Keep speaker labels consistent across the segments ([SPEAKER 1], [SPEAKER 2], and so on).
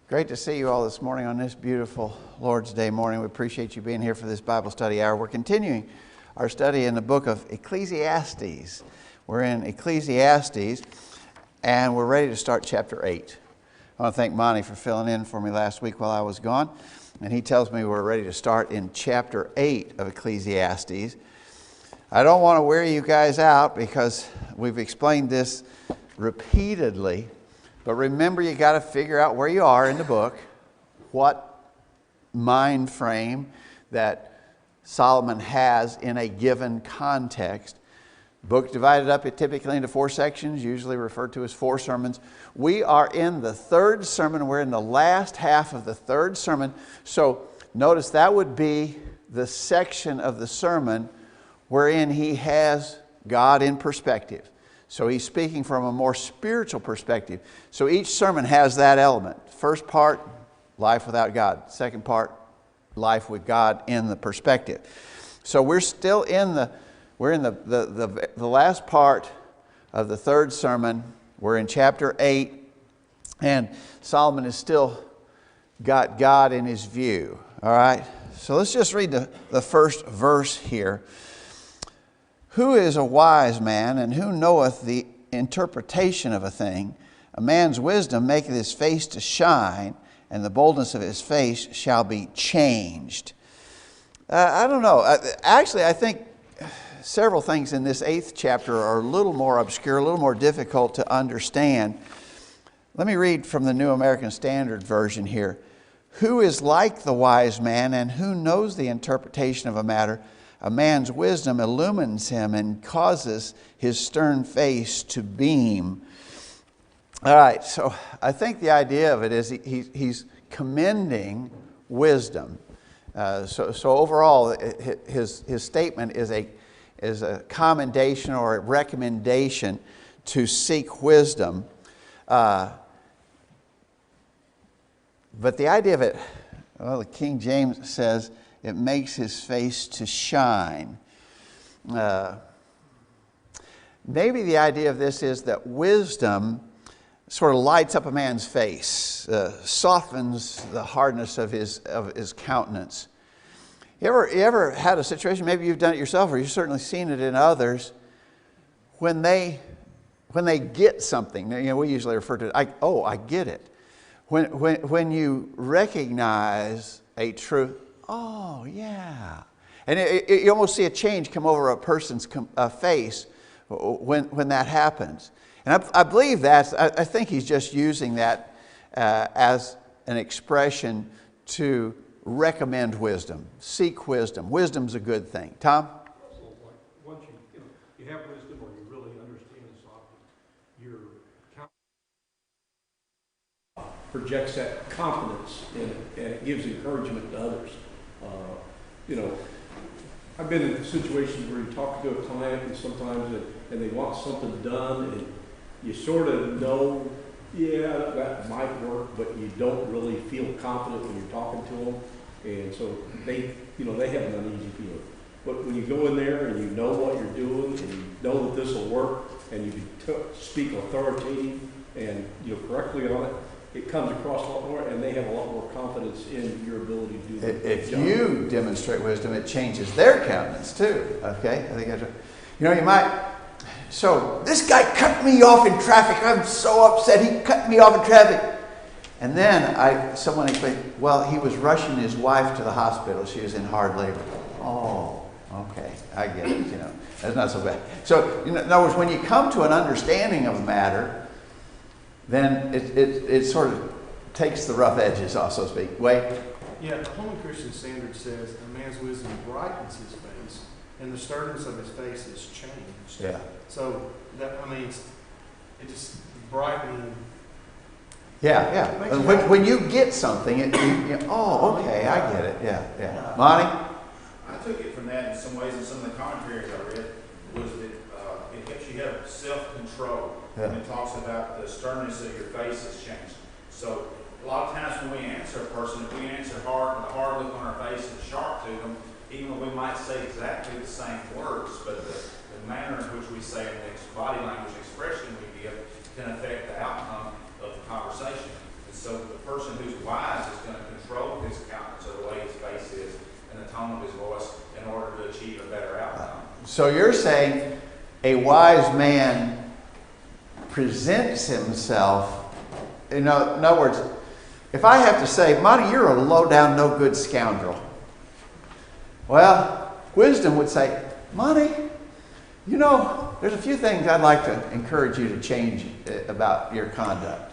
[SPEAKER 1] Great to see you all this morning on this beautiful Lord's Day morning. We appreciate you being here for this Bible study hour. We're continuing our study in the book of Ecclesiastes. We're in Ecclesiastes, and we're ready to start chapter 8. I want to thank Monty for filling in for me last week while I was gone. And he tells me we're ready to start in chapter 8 of Ecclesiastes. I don't want to wear you guys out because we've explained this repeatedly. But remember, you got to figure out where you are in the book, what mind frame that Solomon has in a given context. Book divided up typically into 4 sections, usually referred to as 4 sermons. We are in the 3rd sermon. We're in the last half of the 3rd sermon. So notice that would be the section of the sermon wherein he has God in perspective. So he's speaking from a more spiritual perspective. So each sermon has that element. First part, life without God. Second part, life with God in the perspective. So we're still in the last part of the 3rd sermon. We're in chapter 8, and Solomon has still got God in his view. All right? So let's just read the first verse here. Who is a wise man, and who knoweth the interpretation of a thing? A man's wisdom maketh his face to shine, and the boldness of his face shall be changed. I don't know. Actually, I think several things in this 8th chapter are a little more obscure, a little more difficult to understand. Let me read from the New American Standard Version here. Who is like the wise man, and who knows the interpretation of a matter? A man's wisdom illumines him and causes his stern face to beam. All right, so I think the idea of it is he's commending wisdom. So overall, his statement is a commendation or a recommendation to seek wisdom. But the idea of it, well, the King James says, it makes his face to shine. Maybe the idea of this is that wisdom sort of lights up a man's face, softens the hardness of his countenance. You ever had a situation, maybe you've done it yourself or you've certainly seen it in others, when they get something, we usually refer to it, I get it. When you recognize a truth, oh, yeah. And you almost see a change come over a person's face when that happens. And I believe I think he's just using that as an expression to recommend wisdom, seek wisdom. Wisdom's a good thing. Tom?
[SPEAKER 2] So once you have wisdom or you really understand this object, your projects that confidence in it, and it gives encouragement to others. I've been in situations where you talk to a client and sometimes and they want something done and you sort of know, yeah, that might work, but you don't really feel confident when you're talking to them. And so they have an uneasy feeling. But when you go in there and you know what you're doing and you know that this will work and you can speak authoritative and correctly on it, it comes across a lot more, and they have a lot more confidence in your ability to do that.
[SPEAKER 1] If you demonstrate wisdom, it changes their countenance too. Okay, I think that's right. You might. So this guy cut me off in traffic. I'm so upset. He cut me off in traffic, and then someone explained. Well, he was rushing his wife to the hospital. She was in hard labor. Oh, okay, I get it. That's not so bad. So in other words, when you come to an understanding of a matter, then it sort of takes the rough edges off, so to speak. Wait.
[SPEAKER 3] Yeah, the Holy Christian Standard says a man's wisdom brightens his face, and the sternness of his face is changed.
[SPEAKER 1] Yeah.
[SPEAKER 3] So it just brightening.
[SPEAKER 1] Yeah. When you get something, oh, okay, I get it. Yeah. Monty?
[SPEAKER 4] I took it from that in some ways, and some of the commentaries I read was that it helps you have self-control.
[SPEAKER 1] Yeah.
[SPEAKER 4] And it talks about the sternness of your face has changed. So a lot of times when we answer a person, if we answer hard with a hard look on our face and sharp to them, even though we might say exactly the same words, but the manner in which we say it, the body language expression we give, can affect the outcome of the conversation. And So the person who's wise is going to control his countenance or the way his face is and the tone of his voice in order to achieve a better outcome.
[SPEAKER 1] So you're saying a wise man presents himself, in other words, if I have to say, Monty, you're a low-down, no-good scoundrel. Well, wisdom would say, Monty, there's a few things I'd like to encourage you to change about your conduct.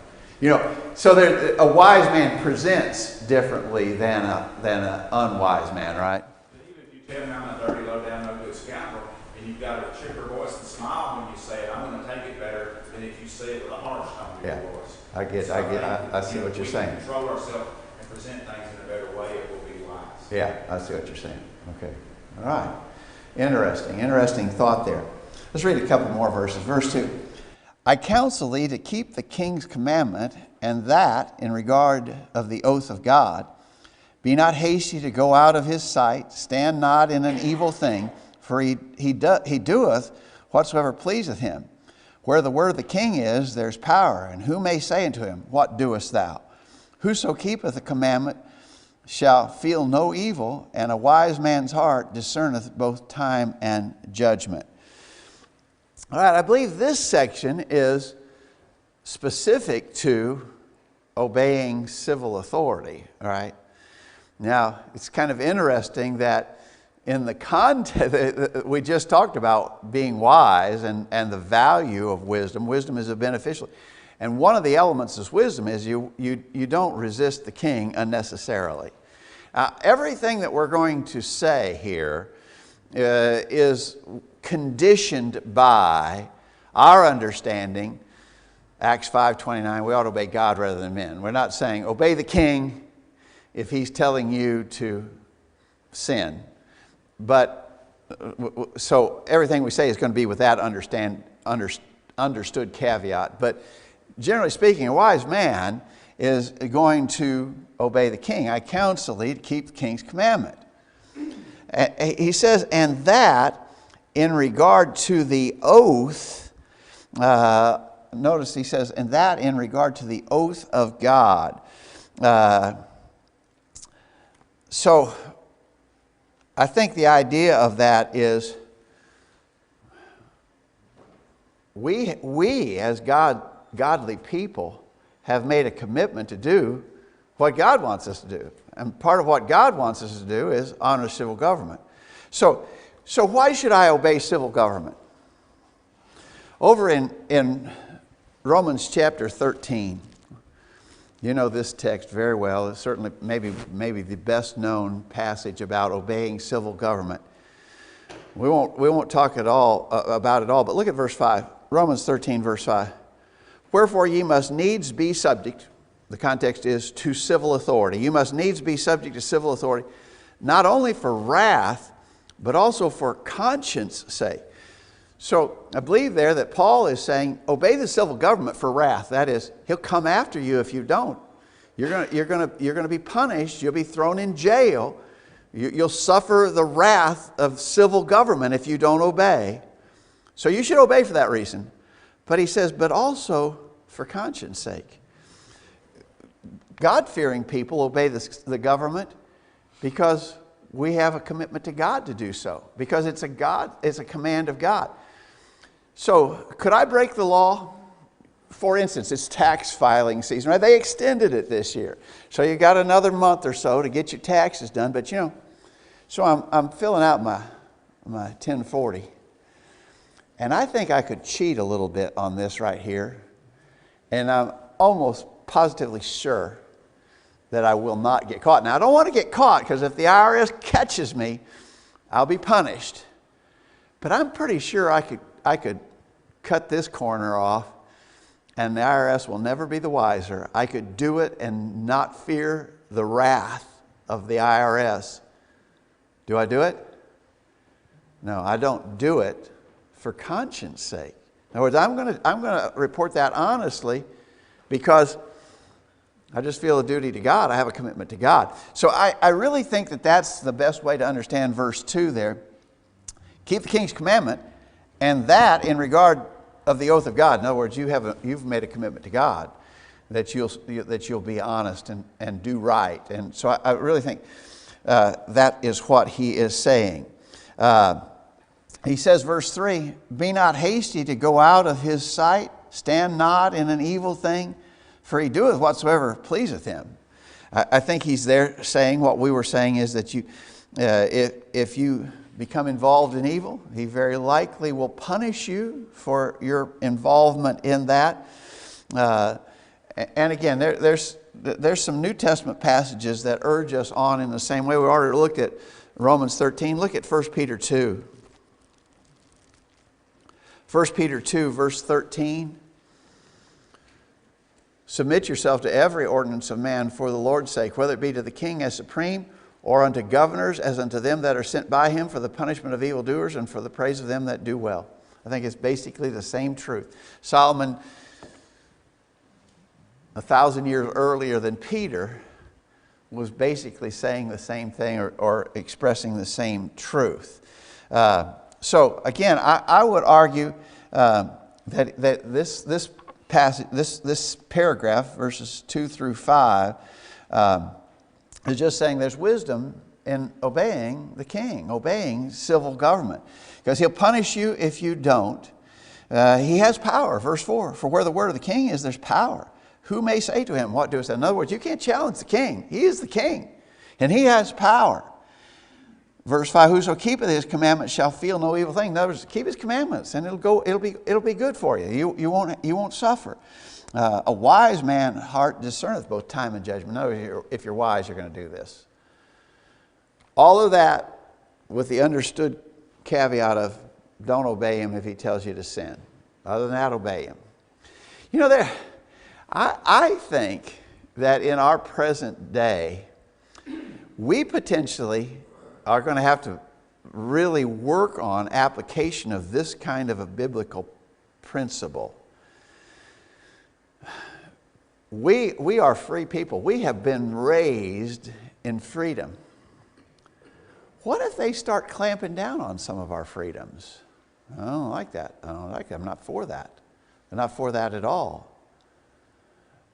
[SPEAKER 1] So a wise man presents differently than an unwise man, right?
[SPEAKER 4] But even if you tell me I'm a dirty, low-down, no-good scoundrel, and you've got a chipper voice and smile when you say it, I'm going to take it better than if you say it with a harsh tone of your voice.
[SPEAKER 1] I see what you're saying.
[SPEAKER 4] If we control ourselves and present things in a better way, it will be wise.
[SPEAKER 1] Yeah, I see what you're saying. Okay. All right. Interesting thought there. Let's read a couple more verses. Verse 2. I counsel thee to keep the king's commandment, and that in regard of the oath of God. Be not hasty to go out of his sight. Stand not in an evil thing, for he doeth whatsoever pleaseth him. Where the word of the king is, there's power. And who may say unto him, what doest thou? Whoso keepeth the commandment shall feel no evil, and a wise man's heart discerneth both time and judgment. All right, I believe this section is specific to obeying civil authority, all right? Now, it's kind of interesting that in the context, we just talked about being wise and the value of wisdom. Wisdom is a beneficial. And one of the elements of wisdom is you don't resist the king unnecessarily. Everything that we're going to say here is conditioned by our understanding. Acts 5:29, we ought to obey God rather than men. We're not saying obey the king if he's telling you to sin. But so everything we say is going to be with that understood caveat. But generally speaking, a wise man is going to obey the king. I counsel thee to keep the king's commandment. He says, and that in regard to the oath, notice he says, and that in regard to the oath of God. So I think the idea of that is we as godly people have made a commitment to do what God wants us to do. And part of what God wants us to do is honor civil government. So why should I obey civil government? Over in Romans chapter 13, you know this text very well. It's certainly maybe the best known passage about obeying civil government. We won't talk at all about it all, but look at verse 5. Romans 13, verse 5. Wherefore ye must needs be subject, the context is to civil authority. You must needs be subject to civil authority, not only for wrath, but also for conscience sake. So I believe there that Paul is saying, obey the civil government for wrath. That is, he'll come after you if you don't. You're going to be punished. You'll be thrown in jail. You'll suffer the wrath of civil government if you don't obey. So you should obey for that reason. But he says, but also for conscience sake. God-fearing people obey the government because we have a commitment to God to do so. Because it's a command of God. So could I break the law? For instance, it's tax filing season, right? They extended it this year. So you got another month or so to get your taxes done. But so I'm filling out my 1040. And I think I could cheat a little bit on this right here. And I'm almost positively sure that I will not get caught. Now, I don't want to get caught because if the IRS catches me, I'll be punished. But I'm pretty sure I could cut this corner off and the IRS will never be the wiser. I could do it and not fear the wrath of the IRS. Do I do it? No, I don't do it for conscience sake. In other words, I'm going to report that honestly because I just feel a duty to God. I have a commitment to God. So I really think that that's the best way to understand verse 2 there. Keep the king's commandment, and that in regard of the oath of God. In other words, you've made a commitment to God. that you'll be honest and do right. And so I really think that is what he is saying. He says, verse 3, be not hasty to go out of his sight, stand not in an evil thing, for he doeth whatsoever pleaseth him. I think he's there saying what we were saying is that if you become involved in evil, he very likely will punish you for your involvement in that. And again, there's some New Testament passages that urge us on in the same way. We already looked at Romans 13. Look at 1 Peter 2. 1 Peter 2, verse 13. Submit yourself to every ordinance of man for the Lord's sake, whether it be to the king as supreme, or unto governors as unto them that are sent by him, for the punishment of evildoers and for the praise of them that do well. I think it's basically the same truth. Solomon, 1,000 years earlier than Peter, was basically saying the same thing or expressing the same truth. So again, I would argue that this passage, this paragraph, verses 2 through 5, is just saying there's wisdom in obeying the king, obeying civil government, because he'll punish you if you don't. He has power. Verse 4: for where the word of the king is, there's power. Who may say to him, what doest thou? In other words, you can't challenge the king. He is the king, and he has power. Verse 5, whoso keepeth his commandments shall feel no evil thing. In other words, keep his commandments and it'll be good for you. You won't suffer. A wise man heart discerneth both time and judgment. In other words, if you're wise, you're going to do this. All of that with the understood caveat of don't obey him if he tells you to sin. Other than that, obey him. You know, I think that in our present day, we potentially are going to have to really work on application of this kind of a biblical principle. We are free people. We have been raised in freedom. What if they start clamping down on some of our freedoms? I don't like that. I don't like that. I'm not for that. I'm not for that at all.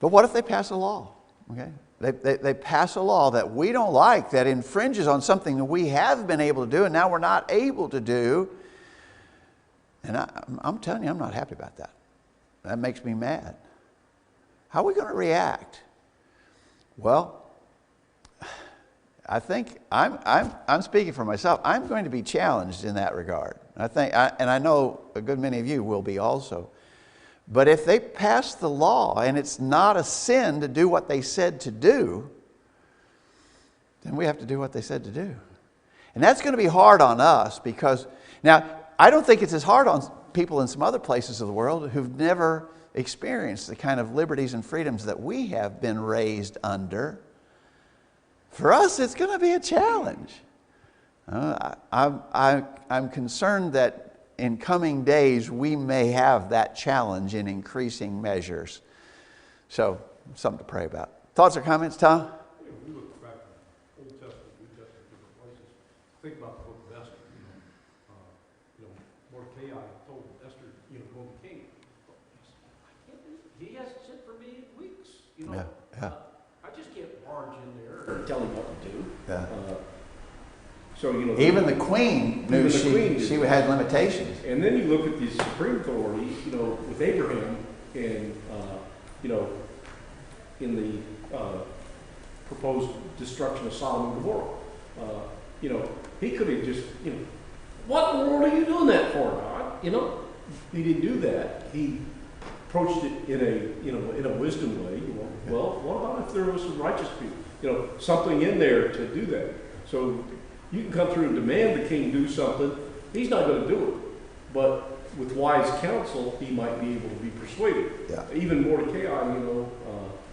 [SPEAKER 1] But what if they pass a law? Okay? They pass a law that we don't like, that infringes on something that we have been able to do and now we're not able to do. And I'm telling you, I'm not happy about that. That makes me mad. How are we going to react? Well, I think I'm speaking for myself. I'm going to be challenged in that regard. And I know a good many of you will be also. But if they pass the law and it's not a sin to do what they said to do, then we have to do what they said to do. And that's going to be hard on us because, now, I don't think it's as hard on people in some other places of the world who've never experienced the kind of liberties and freedoms that we have been raised under. For us, it's going to be a challenge. I'm concerned that in coming days, we may have that challenge in increasing measures. So, something to pray about. Thoughts or comments, Tom?
[SPEAKER 2] Yeah, we look back at Old Testament, New Testament, different places. Think about the book of Esther. Mordecai told Esther, go to the king. I can't believe he hasn't sent for me in weeks.
[SPEAKER 1] Yeah.
[SPEAKER 2] I just can't barge in there and tell him what to do.
[SPEAKER 1] Yeah.
[SPEAKER 2] Even
[SPEAKER 1] the queen knew she had limitations.
[SPEAKER 2] And then you look at the supreme authority, with Abraham and, in the proposed destruction of Sodom and Gomorrah. He could have just, what in the world are you doing that for, God? He didn't do that. He approached it in a wisdom way. Well, what about if there was some righteous people? Something in there to do that. So you can come through and demand the king do something. He's not going to do it. But with wise counsel, he might be able to be persuaded.
[SPEAKER 1] Yeah.
[SPEAKER 2] Even Mordecai,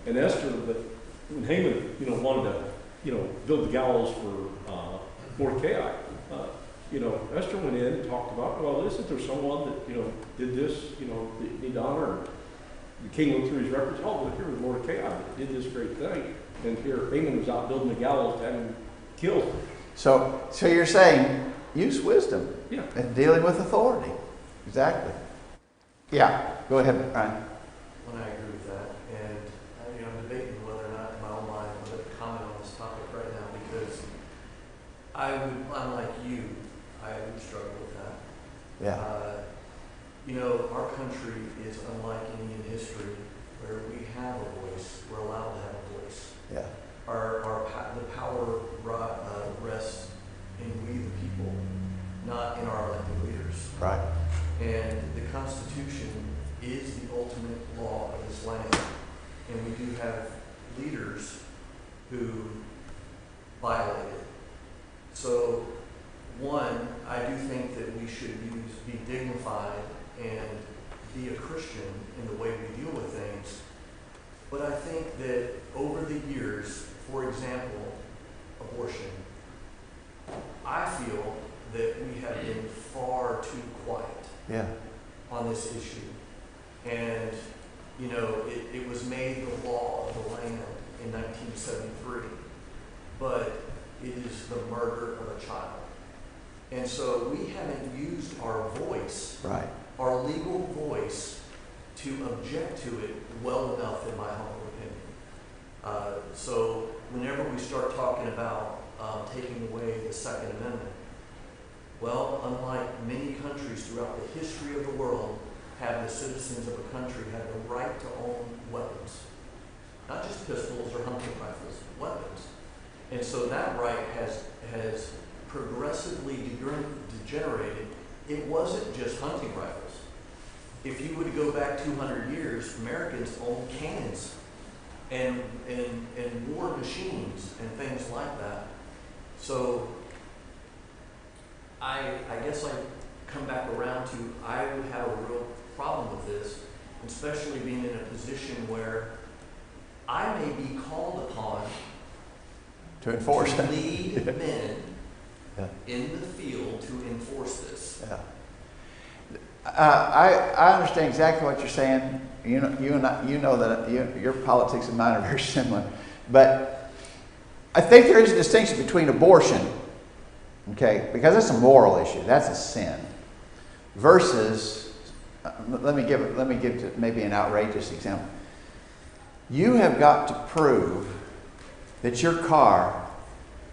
[SPEAKER 2] and Esther, that when Haman, wanted to, build the gallows for Mordecai, Esther went in and talked about, well, isn't there someone that, did this, that you need to honor? The king went through his records. Oh, look, here was Mordecai that did this great thing. And here Haman was out building the gallows to have him killed.
[SPEAKER 1] So you're saying use wisdom
[SPEAKER 2] in
[SPEAKER 1] dealing with authority. Exactly. Yeah, go ahead, Ryan.
[SPEAKER 5] Well, I agree with that. And I'm like you, I would struggle with that.
[SPEAKER 1] Yeah.
[SPEAKER 5] Our country is unlike any in history where we have a voice. We're allowed to have a voice.
[SPEAKER 1] Yeah.
[SPEAKER 5] The power rests in we the people, not in our elected leaders.
[SPEAKER 1] Right.
[SPEAKER 5] And the Constitution is the ultimate law of this land. And we do have leaders who violate it. So, one, I do think that we should be dignified and be a Christian in the way we deal with things. But I think that over the years, for example, abortion, I feel that we have been far too quiet
[SPEAKER 1] Yeah.
[SPEAKER 5] on this issue. And, it was made the law of the land in 1973, but it is the murder of a child. And so we haven't used our voice,
[SPEAKER 1] Right.
[SPEAKER 5] our legal voice, to object to it well enough, in my humble opinion. So whenever we start talking about taking away the Second Amendment, well, unlike many countries throughout the history of the world, have the citizens of a country have the right to own weapons. Not just pistols or hunting rifles, weapons. And so that right has progressively degenerated. It wasn't just hunting rifles. If you were to go back 200 years, Americans owned cannons and war machines and things like that. So I guess I come back around to I would have a real problem with this, especially being in a position where I may be called upon
[SPEAKER 1] To enforce
[SPEAKER 5] to
[SPEAKER 1] it.
[SPEAKER 5] lead men
[SPEAKER 1] Yeah.
[SPEAKER 5] in the field to enforce this.
[SPEAKER 1] Yeah. I understand exactly what you're saying. You know that your politics and mine are very similar. But I think there is a distinction between abortion, okay, because it's a moral issue. That's a sin. Versus, let me give maybe an outrageous example. You have got to prove that your car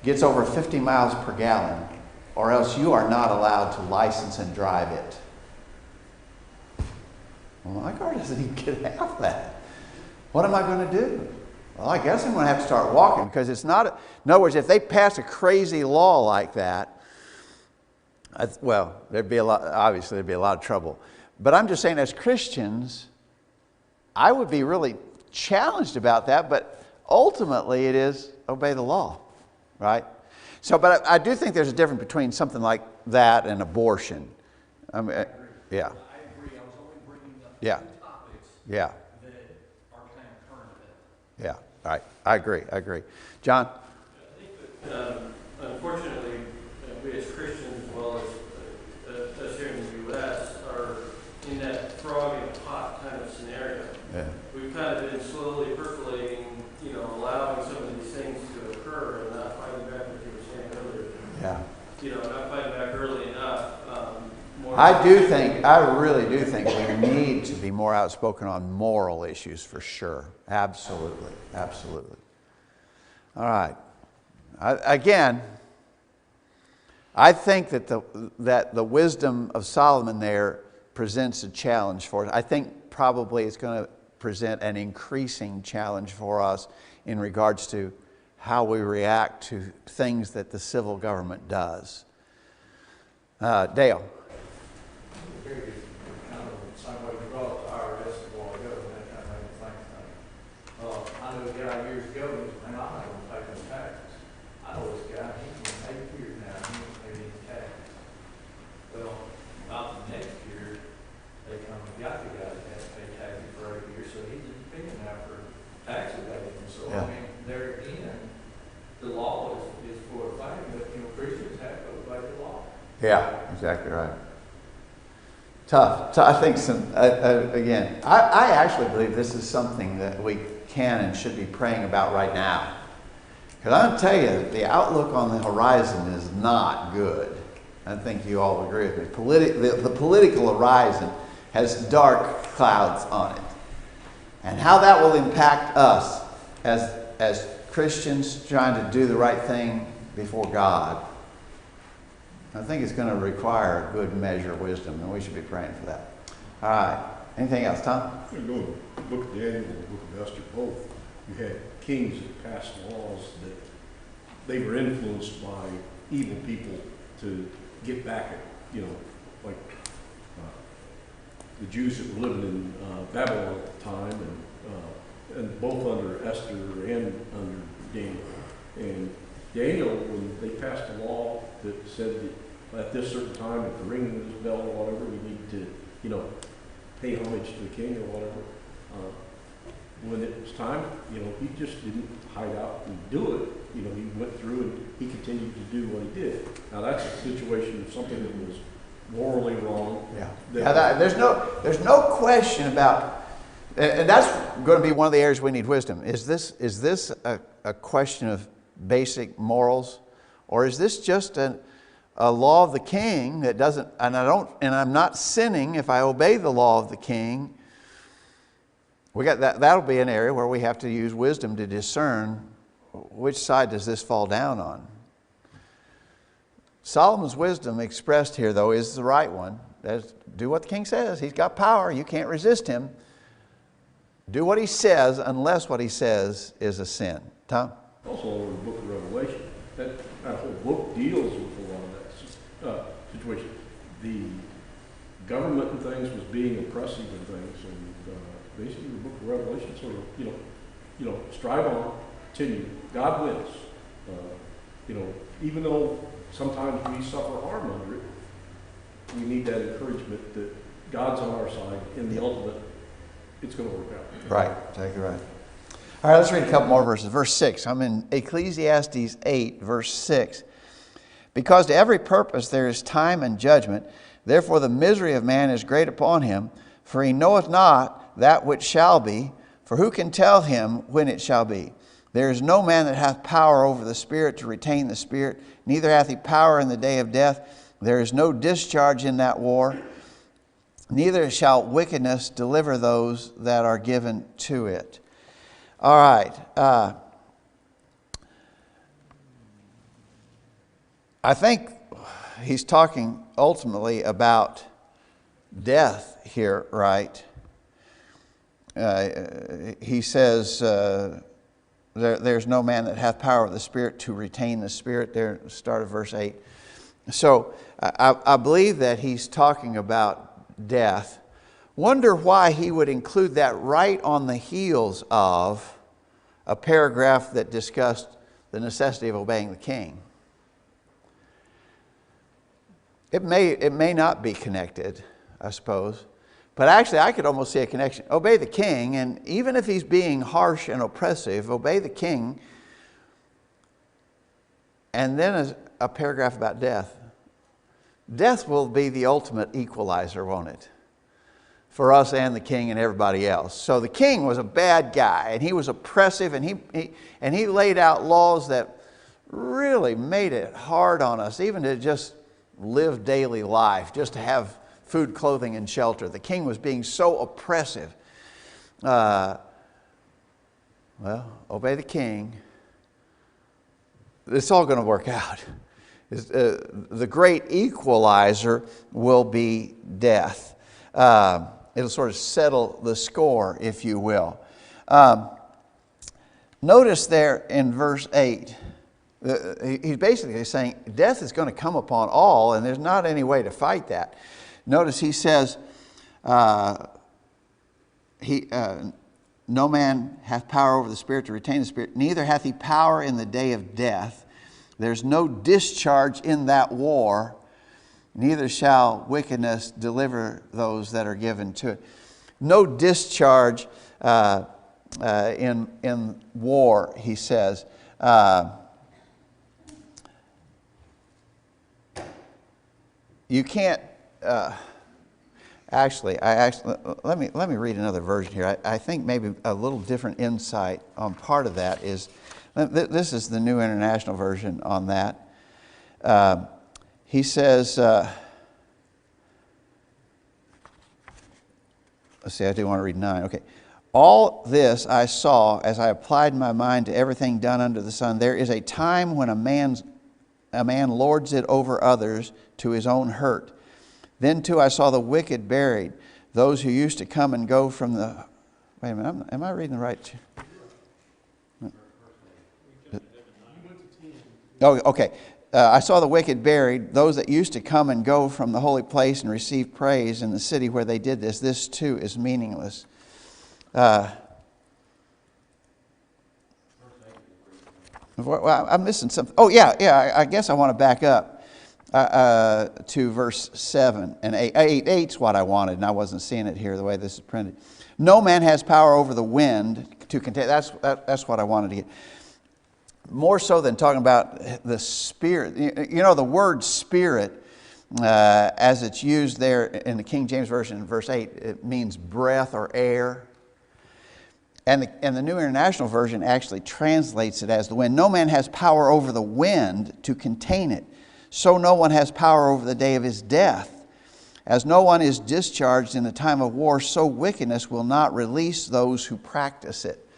[SPEAKER 1] gets over 50 miles per gallon, or else you are not allowed to license and drive it. Well, my car doesn't even get half that. What am I going to do? Well, I guess I'm going to have to start walking, because it's not. In other words, if they pass a crazy law like that, there'd be a lot of trouble. But I'm just saying, as Christians, I would be really challenged about that. But ultimately, it is obey the law, right? So, but I do think there's a difference between something like that and abortion. I mean, yeah.
[SPEAKER 5] I agree. I was only bringing up
[SPEAKER 1] Yeah.
[SPEAKER 5] two topics
[SPEAKER 1] Yeah.
[SPEAKER 5] that are kind of current event.
[SPEAKER 1] Yeah. All right. I agree. John?
[SPEAKER 6] I think that, unfortunately, we as Christians, as well as us here in the U.S., are in that frog in a pot kind of scenario.
[SPEAKER 1] Yeah.
[SPEAKER 6] We've kind of been slowly percolating, allowing some of these things to occur and not fighting back, what you were saying earlier.
[SPEAKER 1] Yeah.
[SPEAKER 6] Not fighting back early enough.
[SPEAKER 1] I really do think we need to be more outspoken on moral issues for sure. Absolutely. All right. I think that the wisdom of Solomon there presents a challenge for us. I think probably it's going to present an increasing challenge for us in regards to how we react to things that the civil government does. Dale.
[SPEAKER 7] Very good. Kind of the same way you brought up the IRS a while ago, and that kind of made me think thing. I knew a guy years ago, and I'm not going to pay no taxes. I know this guy, he's been 8 years now, and he hasn't paid any taxes. Well, about the next year, they come and got the guy that has to pay taxes for 8 years, so he's paying now for tax evasion. So,
[SPEAKER 1] Yeah.
[SPEAKER 7] I mean, there again, the law is for a thing, but, Christians have to obey the law.
[SPEAKER 1] Yeah, exactly right. Tough. I think I actually believe this is something that we can and should be praying about right now. Because I'm going to tell you, the outlook on the horizon is not good. I think you all agree with me. The political horizon has dark clouds on it. And how that will impact us as Christians trying to do the right thing before God I think it's going to require a good measure of wisdom, and we should be praying for that. All right. Anything else, Tom?
[SPEAKER 2] You go to the book of Daniel and the book of Esther, both. You had kings that passed laws that they were influenced by evil people to get back at, like the Jews that were living in Babylon at the time, and both under Esther and under Daniel. And Daniel, when they passed a law that said that at this certain time, at the ringing of this bell or whatever, we need to, pay homage to the king or whatever. When it was time, he just didn't hide out and do it. He went through and he continued to do what he did. Now that's a situation of something that was morally wrong.
[SPEAKER 1] Yeah. There's no question about, and that's going to be one of the areas we need wisdom. Is this a question of basic morals, or is this just a law of the king that doesn't, and I'm not sinning if I obey the law of the king? We got that. That'll be an area where we have to use wisdom to discern which side does this fall down on. Solomon's wisdom expressed here, though, is the right one. Do what the king says. He's got power. You can't resist him. Do what he says unless what he says is a sin. Tom?
[SPEAKER 2] Also, in the book of Revelation, that whole book deals with a lot of that situation. The government and things was being oppressive and things, and basically the book of Revelation sort of, strive on, continue. God wins. Even though sometimes we suffer harm under it, we need that encouragement that God's on our side. In the ultimate, it's going to work out.
[SPEAKER 1] Right, exactly right. All right, let's read a couple more verses. Verse 6. I'm in Ecclesiastes 8, verse 6. Because to every purpose there is time and judgment, therefore the misery of man is great upon him, for he knoweth not that which shall be, for who can tell him when it shall be? There is no man that hath power over the Spirit to retain the Spirit, neither hath he power in the day of death. There is no discharge in that war, neither shall wickedness deliver those that are given to it. All right. I think he's talking ultimately about death here, right? He says, there's no man that hath power of the Spirit to retain the Spirit. There, start of verse 8. So I believe that he's talking about death. Wonder why he would include that right on the heels of a paragraph that discussed the necessity of obeying the king. It may not be connected, I suppose. But actually, I could almost see a connection. Obey the king, and even if he's being harsh and oppressive, obey the king. And then a paragraph about death. Death will be the ultimate equalizer, won't it? For us and the king and everybody else. So the king was a bad guy, and he was oppressive, and he laid out laws that really made it hard on us, even to just live daily life, just to have food, clothing, and shelter. The king was being so oppressive. Well, obey the king. It's all going to work out. The great equalizer will be death. It'll sort of settle the score, if you will. Notice there in verse 8, he's basically saying death is going to come upon all, and there's not any way to fight that. Notice he says, no man hath power over the Spirit to retain the Spirit, neither hath he power in the day of death. There's no discharge in that war, neither shall wickedness deliver those that are given to it. No discharge in war, he says. You can't. Let me read another version here. I think maybe a little different insight on part of that is, this is the New International Version on that. He says, let's see, I do want to read 9. Okay. All this I saw as I applied my mind to everything done under the sun. There is a time when a man's a man lords it over others to his own hurt. Then too I saw the wicked buried, those who used to come and go from the... Wait a minute, am I reading the right... Oh, okay. I saw the wicked buried, those that used to come and go from the holy place and receive praise in the city where they did this. This too is meaningless. Well, I'm missing something. Oh, yeah. I guess I want to back up to verse 7 and 8. 8's what I wanted, and I wasn't seeing it here the way this is printed. No man has power over the wind to contain. That's what I wanted to get. More so than talking about the Spirit. You know, the word Spirit, as it's used there in the King James Version in verse 8, it means breath or air. And the New International Version actually translates it as the wind. No man has power over the wind to contain it. So no one has power over the day of his death. As no one is discharged in the time of war, so wickedness will not release those who practice it.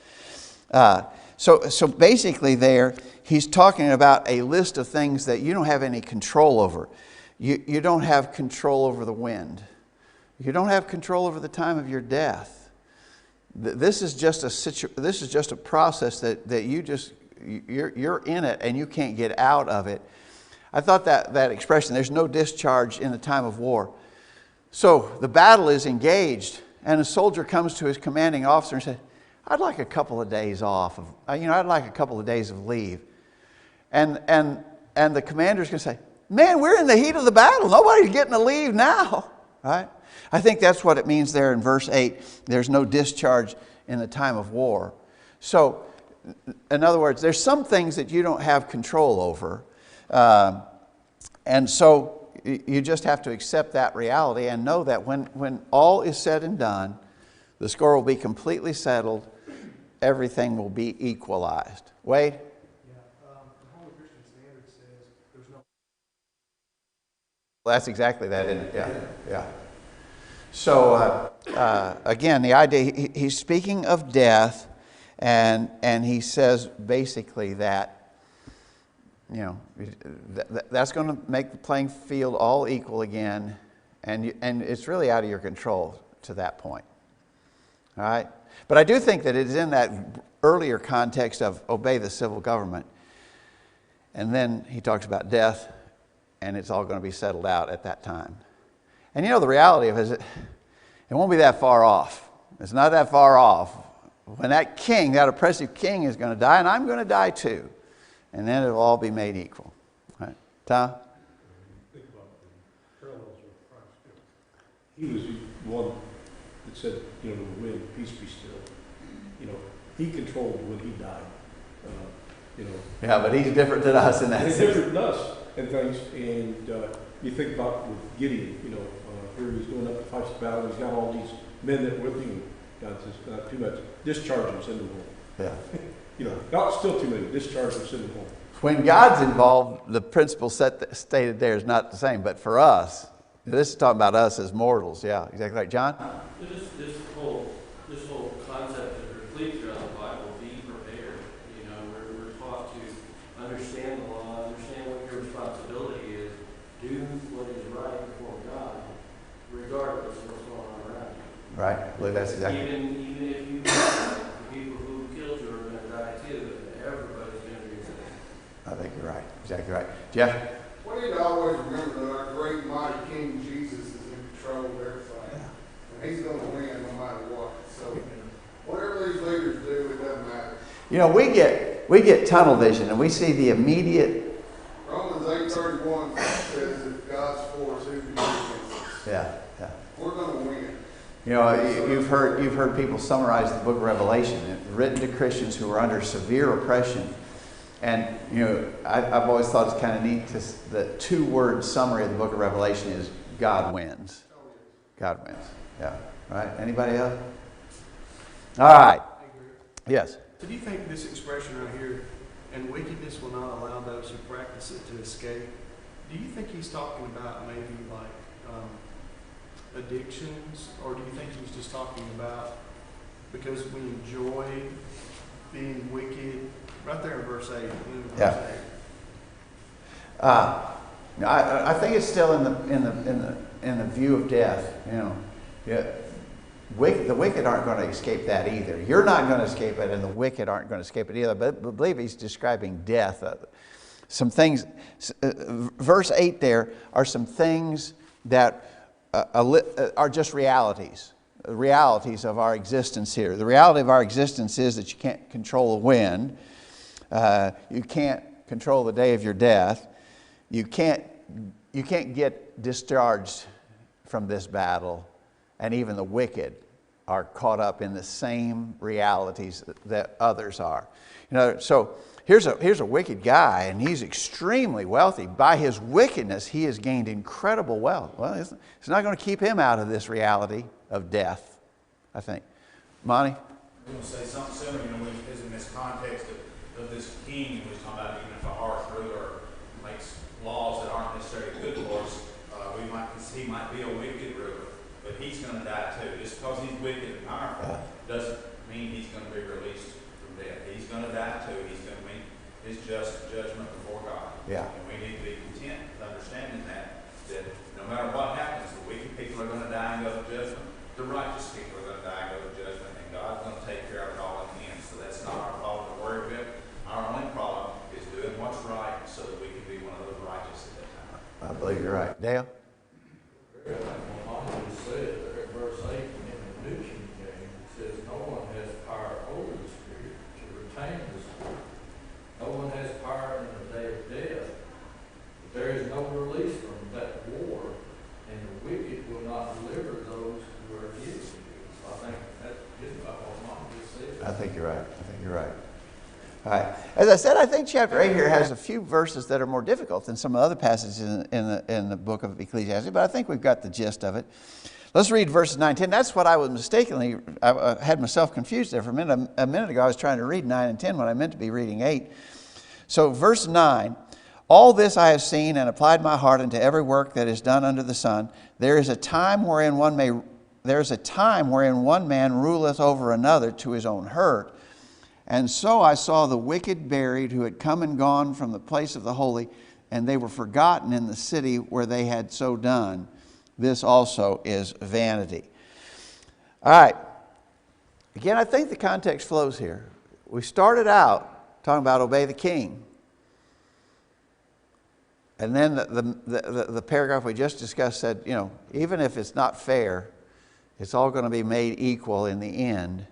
[SPEAKER 1] So basically there, he's talking about a list of things that you don't have any control over. You don't have control over the wind. You don't have control over the time of your death. This is just a process that you're in it and you can't get out of it. I thought that expression, there's no discharge in the time of war. So the battle is engaged and a soldier comes to his commanding officer and says, I'd like a couple of days off. I'd like a couple of days of leave. And the commander's going to say, man, we're in the heat of the battle. Nobody's getting a leave now. Right? I think that's what it means there in verse 8. There's no discharge in the time of war. So, in other words, there's some things that you don't have control over. And so you just have to accept that reality and know that when all is said and done, the score will be completely settled. Everything will be equalized. Wade?
[SPEAKER 3] Yeah, the Holy Christian Standard says there's no...
[SPEAKER 1] Well, that's exactly that, isn't it? Yeah. So, again, the idea, he's speaking of death, and he says basically that, that's going to make the playing field all equal again, and it's really out of your control to that point. All right? But I do think that it is in that earlier context of obey the civil government. And then he talks about death, and it's all going to be settled out at that time. And the reality of it is it won't be that far off. It's not that far off. When that king, that oppressive king is going to die, and I'm going to die too. And then it'll all be made equal. All right. Tom?
[SPEAKER 2] Think about the parallels with Christ. He was one that said, the wind, peace be still. He controlled when he died.
[SPEAKER 1] Yeah, but he's different than us in that sense.
[SPEAKER 2] He's different than us and things. And you think about with Gideon, here he's going up to fight the battle. He's got all these men that were with him. God says, not too much. Discharge them, send them home.
[SPEAKER 1] Yeah.
[SPEAKER 2] Not still too many. Discharge them, send them home.
[SPEAKER 1] When God's involved, the principle stated there is not the same. But for us, this is talking about us as mortals. Yeah, exactly right. John?
[SPEAKER 6] This whole concept is replete throughout the Bible. Be prepared. We're taught to understand the law, understand what your responsibility is, do what is right before God, regardless of what's going on around you.
[SPEAKER 1] Right. I believe that's exactly.
[SPEAKER 6] Even if you die, the people who killed you are going to die too. Everybody's going to be saved.
[SPEAKER 1] I think you're right. Exactly right. Jeff?
[SPEAKER 8] We need to always remember that our great mighty King Jesus is in control of everything. Yeah. And he's going to win no matter what. So whatever these leaders do, it doesn't matter. We get tunnel vision and we see the immediate. Romans 8:31 says if God's for us, who can be against us?
[SPEAKER 1] Yeah.
[SPEAKER 8] We're going to win.
[SPEAKER 1] You've heard people summarize the book of Revelation, written to Christians who are under severe oppression. And, I've always thought it's kind of neat the two-word summary of the book of Revelation is God wins. God wins. Yeah. Right? Anybody else? All right. Yes.
[SPEAKER 3] So do you think this expression right here, and wickedness will not allow those who practice it to escape, do you think he's talking about maybe like addictions, or do you think he's just talking about because we enjoy being wicked? Right there in verse 8.
[SPEAKER 1] Yeah. I think it's still in the view of death. Yeah. The wicked aren't going to escape that either. You're not going to escape it, and the wicked aren't going to escape it either. But I believe he's describing death. Some things, verse 8 there are some things that are just realities of our existence here. The reality of our existence is that you can't control the wind. You can't control the day of your death. You can't get discharged from this battle, and even the wicked are caught up in the same realities that others are. So here's a wicked guy, and he's extremely wealthy. By his wickedness, he has gained incredible wealth. Well, it's not going to keep him out of this reality of death, I think. Monty?
[SPEAKER 4] I'm going to say something similar. Because in this context of this king, we was talking about even if a harsh ruler makes laws that aren't necessarily good for us, he might be a wicked ruler, but he's going to die too. Just because he's wicked and powerful doesn't mean he's going to be released from death. He's going to die too. He's going to meet his just judgment before God.
[SPEAKER 1] Yeah.
[SPEAKER 4] And we need to be content with understanding that no matter what happens, the wicked people are going to die and go to judgment. The righteous people are going to die and go to judgment, and God's going to take care of it all in the end. So that's not our problem to worry about. Our only problem is doing what's right so that we can be one of those righteous at that time.
[SPEAKER 1] I believe you're right. Dale?
[SPEAKER 7] Like my mom just said there at verse 8 in the New King James, it says, no one has power over the Spirit to retain the Spirit. No one has power in the day of death. But there is no release from that war, and the wicked will not deliver those who are guilty. So I think that's just about what mom just said.
[SPEAKER 1] I think you're right. All right. As I said, I think chapter 8 here has a few verses that are more difficult than some other passages in the book of Ecclesiastes, but I think we've got the gist of it. Let's read verses 9 and 10. That's what I was mistakenly, I had myself confused there for a minute. A minute ago I was trying to read 9 and 10 when I meant to be reading 8. So verse 9, all this I have seen and applied my heart into every work that is done under the sun. There is a time wherein one man ruleth over another to his own hurt. And so I saw the wicked buried who had come and gone from the place of the holy, and they were forgotten in the city where they had so done. This also is vanity. All right. Again, I think the context flows here. We started out talking about obey the king. And then the paragraph we just discussed said, even if it's not fair, it's all going to be made equal in the end.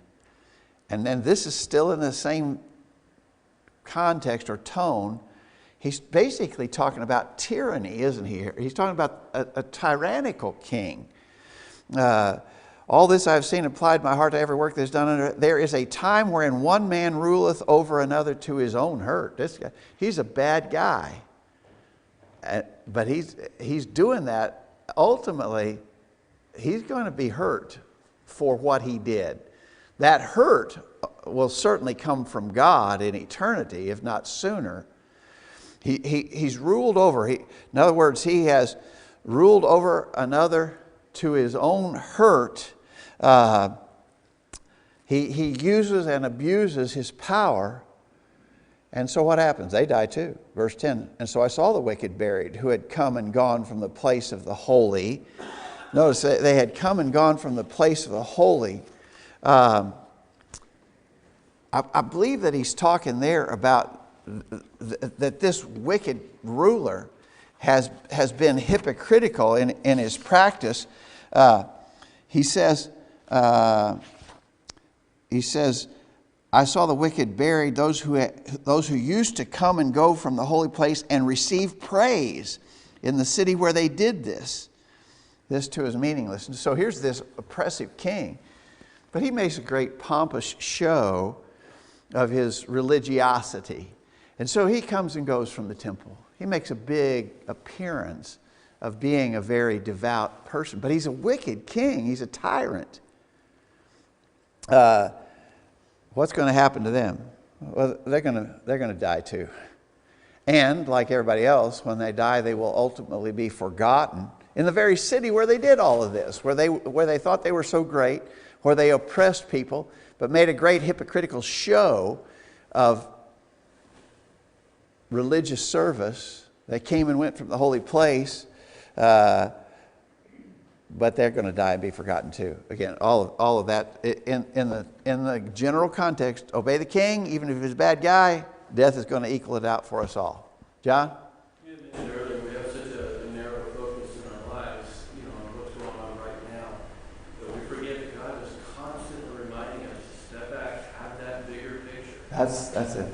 [SPEAKER 1] And then this is still in the same context or tone. He's basically talking about tyranny, isn't he? He's talking about a tyrannical king. All this I have seen, applied my heart to every work that is done under it. There is a time wherein one man ruleth over another to his own hurt. This guy, he's a bad guy. But he's doing that. Ultimately, he's going to be hurt for what he did. That hurt will certainly come from God in eternity, if not sooner. He's ruled over. In other words, he has ruled over another to his own hurt. He uses and abuses his power. And so what happens? They die too. Verse 10, and so I saw the wicked buried who had come and gone from the place of the holy. Notice they had come and gone from the place of the holy. I believe that he's talking there about that this wicked ruler has been hypocritical in his practice. He says, I saw the wicked buried, those who used to come and go from the holy place and receive praise in the city where they did this. This too is meaningless. And so here's this oppressive king. But he makes a great pompous show of his religiosity. And so he comes and goes from the temple. He makes a big appearance of being a very devout person. But he's a wicked king. He's a tyrant. What's going to happen to them? Well, they're going to die too. And like everybody else, when they die, they will ultimately be forgotten in the very city where they did all of this, where they thought they were so great, where they oppressed people, but made a great hypocritical show of religious service They came and went from the holy place, but they're going to die and be forgotten too. Again, all of that in the general context. Obey the king, even if he's a bad guy. Death is going to equal it out for us all. John?
[SPEAKER 6] You mentioned earlier we have such a narrow focus in our lives, on what's going on right now. But we forget that God is constantly reminding us to step back, have that bigger picture.
[SPEAKER 1] That's it.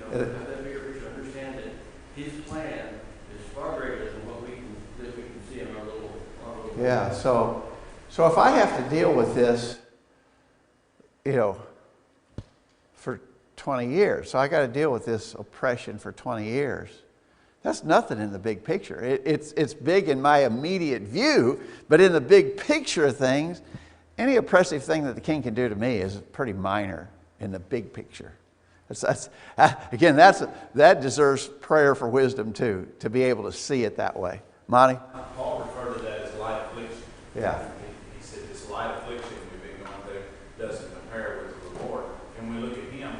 [SPEAKER 6] Have that bigger picture. Understand that His plan is far greater than what we can see in our little
[SPEAKER 1] Yeah. So if I have to deal with this, for 20 years, so I got to deal with this oppression for 20 years. That's nothing in the big picture. It's big in my immediate view, but in the big picture of things, any oppressive thing that the king can do to me is pretty minor in the big picture. That deserves prayer for wisdom too, to be able to see it that way. Monty?
[SPEAKER 4] Paul referred to that as light affliction.
[SPEAKER 1] Yeah.
[SPEAKER 4] He said this light affliction we've been going through doesn't compare with the reward. And when we look at him,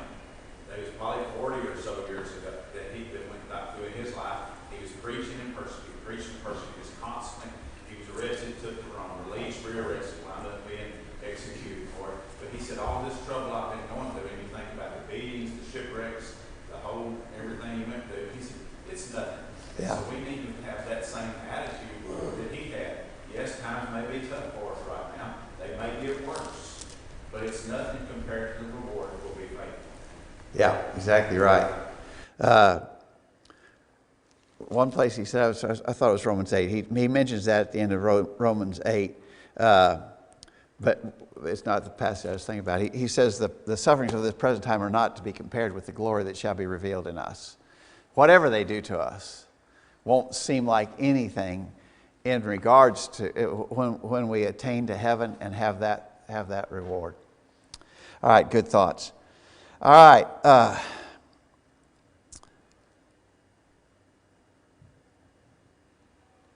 [SPEAKER 4] it was probably 40 or so years ago that went through his life. He was preaching and persecuted, was constantly. He was arrested, took to Rome, released, rearrested, wound up being executed for it. But he said, all this trouble I've been going through, and you think about the beatings, the shipwrecks, everything he went through, he said, it's nothing.
[SPEAKER 1] Yeah.
[SPEAKER 4] So we need to have that same attitude that he had. Yes, times may be tough for us right now. They may get worse. But it's nothing compared to the reward that will be faithful.
[SPEAKER 1] Yeah, exactly right. One place he said, I thought it was Romans 8. He mentions that at the end of Romans 8. But it's not the passage I was thinking about. He says the sufferings of this present time are not to be compared with the glory that shall be revealed in us. Whatever they do to us won't seem like anything in regards to when we attain to heaven and have that reward. All right, good thoughts. All right.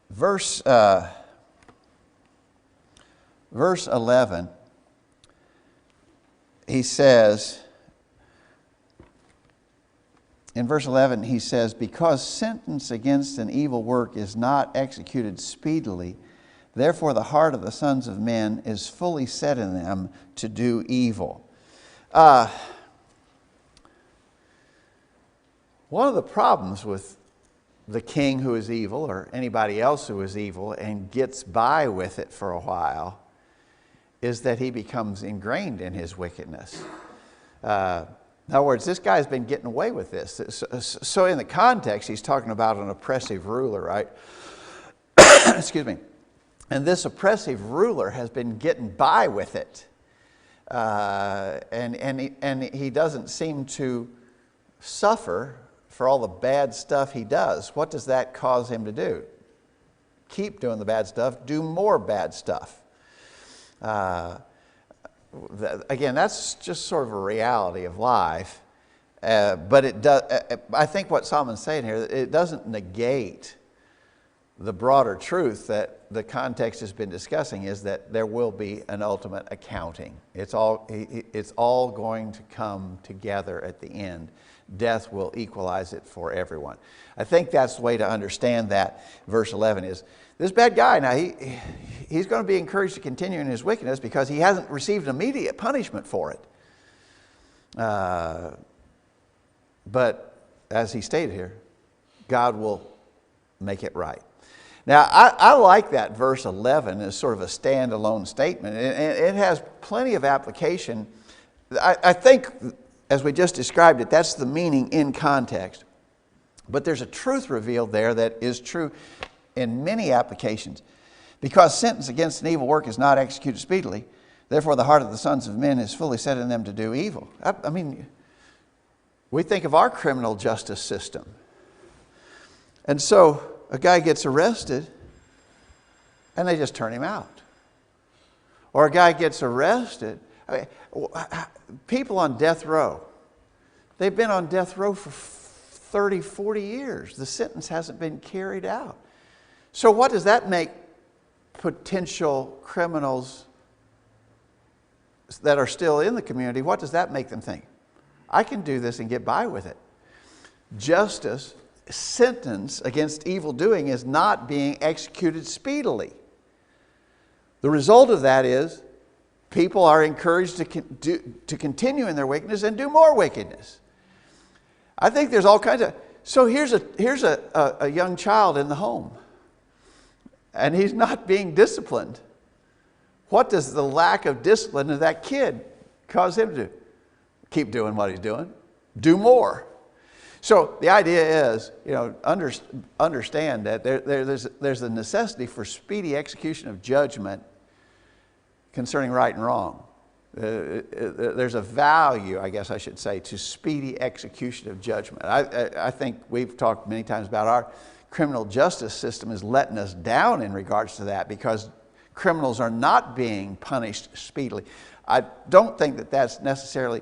[SPEAKER 1] Verse 11, he says, in verse 11, he says, because sentence against an evil work is not executed speedily, therefore the heart of the sons of men is fully set in them to do evil. One of the problems with the king who is evil, or anybody else who is evil and gets by with it for a while, is that he becomes ingrained in his wickedness. In other words, this guy's been getting away with this. So in the context, he's talking about an oppressive ruler, right? Excuse me. And this oppressive ruler has been getting by with it. And he doesn't seem to suffer for all the bad stuff he does. What does that cause him to do? Keep doing the bad stuff, do more bad stuff. Again, that's just sort of a reality of life. But it does. I think what Solomon's saying here, it doesn't negate the broader truth that the context has been discussing, is that there will be an ultimate accounting. It's all going to come together at the end. Death will equalize it for everyone. I think that's the way to understand that. Verse 11 is, this bad guy, now he's going to be encouraged to continue in his wickedness because he hasn't received immediate punishment for it. But as he stated here, God will make it right. Now, I like that verse 11 as sort of a standalone statement. It has plenty of application. I think, as we just described it, that's the meaning in context. But there's a truth revealed there that is true in many applications. Because sentence against an evil work is not executed speedily, therefore the heart of the sons of men is fully set in them to do evil. I mean, we think of our criminal justice system. And so a guy gets arrested and they just turn him out. Or a guy gets arrested. I mean, people on death row, they've been on death row for 30, 40 years. The sentence hasn't been carried out. So what does that make potential criminals that are still in the community, what does that make them think? I can do this and get by with it. Justice sentence against evil doing is not being executed speedily. The result of that is people are encouraged to continue in their wickedness and do more wickedness. I think there's all kinds of... So here's a young child in the home, and he's not being disciplined. What does the lack of discipline of that kid cause him to do? Keep doing what he's doing. Do more. So the idea is, understand that there's a necessity for speedy execution of judgment concerning right and wrong. There's a value, I guess I should say, to speedy execution of judgment. I think we've talked many times about our criminal justice system is letting us down in regards to that because criminals are not being punished speedily. I don't think that that's necessarily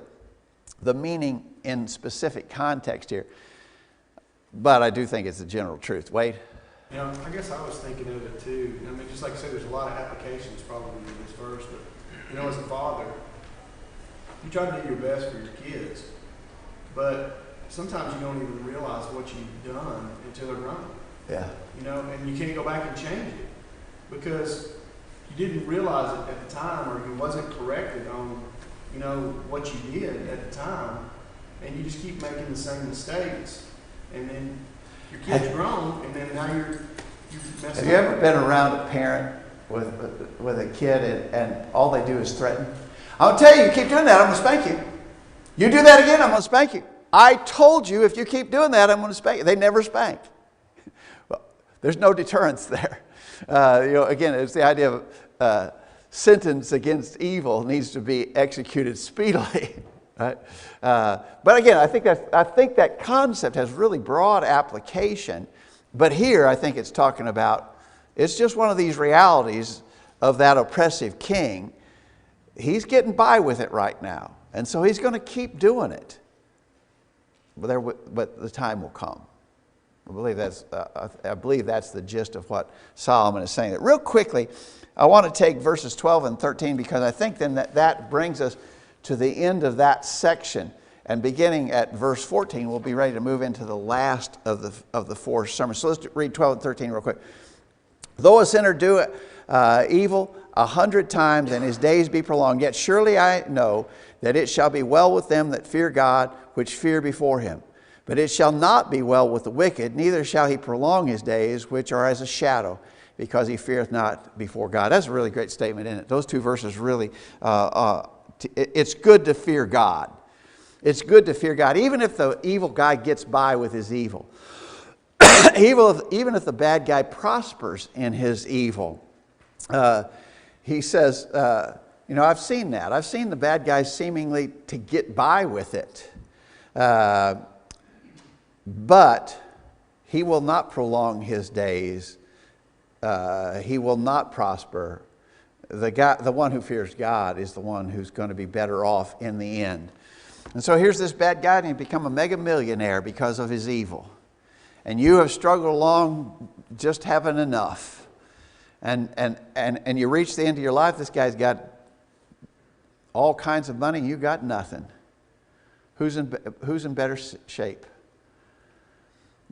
[SPEAKER 1] the meaning in specific context here, but I do think it's the general truth. Wade?
[SPEAKER 3] I guess I was thinking of it too. I mean, just like I said, there's a lot of applications probably in this verse, but as a father, you try to do your best for your kids, but sometimes you don't even realize what you've done until they're grown.
[SPEAKER 1] Yeah.
[SPEAKER 3] And you can't go back and change it because you didn't realize it at the time, or you wasn't corrected on, what you did at the time, and you just keep making the same mistakes, and then your kid's grown, and then now you're messing up.
[SPEAKER 1] Have you ever been around a parent with a kid and all they do is threaten? I'll tell you, you keep doing that, I'm going to spank you. You do that again, I'm going to spank you. I told you if you keep doing that, I'm going to spank you. They never spank. Well, there's no deterrence there. Again, it's the idea of sentence against evil needs to be executed speedily. Right? But again, I think that concept has really broad application. But here, I think it's talking about, it's just one of these realities of that oppressive king. He's getting by with it right now. And so he's going to keep doing it. But the time will come. I believe that's the gist of what Solomon is saying. Real quickly, I want to take verses 12 and 13 because I think then that brings us to the end of that section. And beginning at verse 14, we'll be ready to move into the last of the four sermons. So let's read 12 and 13 real quick. Though a sinner do evil 100 times and his days be prolonged, yet surely I know that it shall be well with them that fear God, which fear before him. But it shall not be well with the wicked, neither shall he prolong his days, which are as a shadow, because he feareth not before God. That's a really great statement, isn't it? Those two verses really, it's good to fear God. It's good to fear God, even if the evil guy gets by with his evil. Even if the bad guy prospers in his evil. He says, I've seen that. I've seen the bad guys seemingly to get by with it. But he will not prolong his days. He will not prosper. The one who fears God is the one who's going to be better off in the end. And so here's this bad guy, and he become a mega millionaire because of his evil. And you have struggled along just having enough. And you reach the end of your life, this guy's got all kinds of money, and you got nothing. Who's in better shape?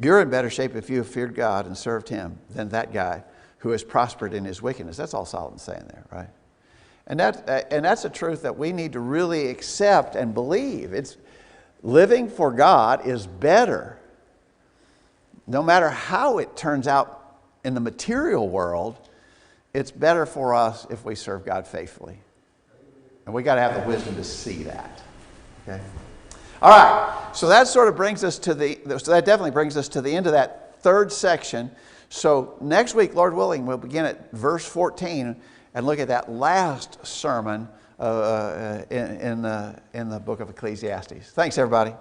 [SPEAKER 1] You're in better shape if you have feared God and served him than that guy who has prospered in his wickedness. That's all Solomon's saying there, right? And that's a truth that we need to really accept and believe. It's living for God is better. No matter how it turns out in the material world, it's better for us if we serve God faithfully. And we got to have the wisdom to see that. Okay? All right. So that sort of brings us to that definitely brings us to the end of that third section. So next week, Lord willing, we'll begin at verse 14 and look at that last sermon in the book of Ecclesiastes. Thanks, everybody.